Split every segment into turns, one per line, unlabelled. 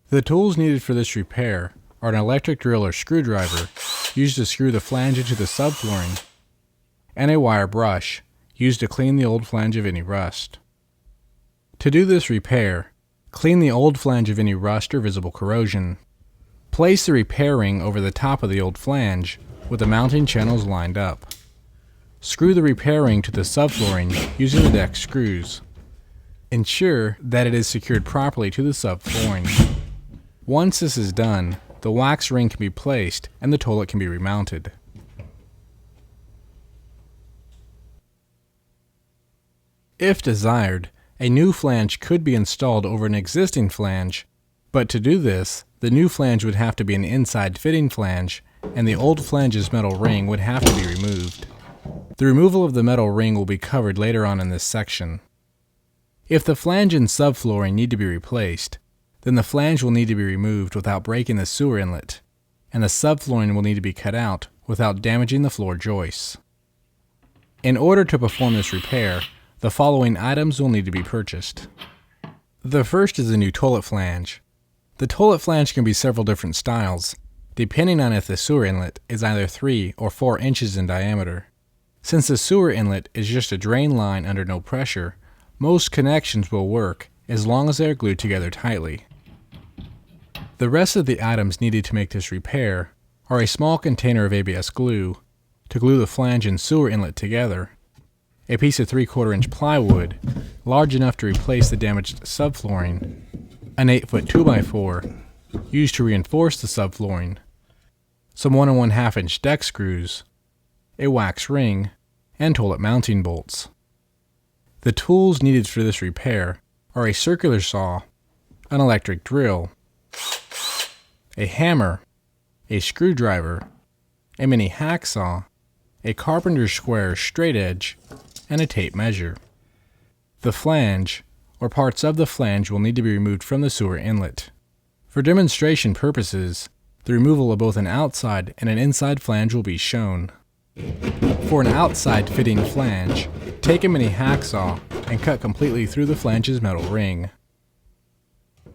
The tools needed for this repair are an electric drill or screwdriver used to screw the flange into the subflooring, and a wire brush used to clean the old flange of any rust. To do this repair, clean the old flange of any rust or visible corrosion. Place the repair ring over the top of the old flange with the mounting channels lined up. Screw the repair ring to the subflooring using the deck screws. Ensure that it is secured properly to the subflooring. Once this is done, the wax ring can be placed and the toilet can be remounted. If desired, a new flange could be installed over an existing flange, but to do this, the new flange would have to be an inside fitting flange, and the old flange's metal ring would have to be removed. The removal of the metal ring will be covered later on in this section. If the flange and subflooring need to be replaced, then the flange will need to be removed without breaking the sewer inlet, and the subflooring will need to be cut out without damaging the floor joists. In order to perform this repair, the following items will need to be purchased. The first is a new toilet flange. The toilet flange can be several different styles, depending on if the sewer inlet is either 3 or 4 inches in diameter. Since the sewer inlet is just a drain line under no pressure, most connections will work as long as they are glued together tightly. The rest of the items needed to make this repair are a small container of ABS glue to glue the flange and sewer inlet together, a piece of 3/4 inch plywood large enough to replace the damaged subflooring, an 8-foot 2x4 used to reinforce the subflooring, some 1 1/2 inch deck screws, a wax ring, and toilet mounting bolts. The tools needed for this repair are a circular saw, an electric drill, a hammer, a screwdriver, a mini hacksaw, a carpenter's square straight edge, and a tape measure. The flange, or parts of the flange, will need to be removed from the sewer inlet. For demonstration purposes, the removal of both an outside and an inside flange will be shown. For an outside fitting flange, take a mini hacksaw and cut completely through the flange's metal ring.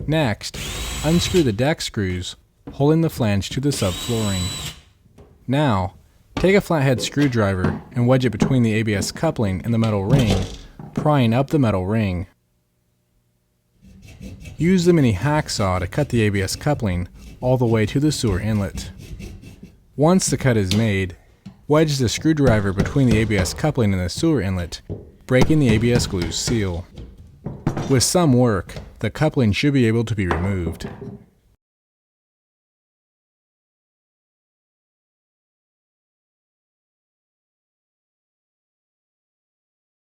Next, unscrew the deck screws, holding the flange to the subflooring. Now, take a flathead screwdriver and wedge it between the ABS coupling and the metal ring, prying up the metal ring. Use the mini hacksaw to cut the ABS coupling all the way to the sewer inlet. Once the cut is made, wedge the screwdriver between the ABS coupling and the sewer inlet, breaking the ABS glue's seal. With some work, the coupling should be able to be removed.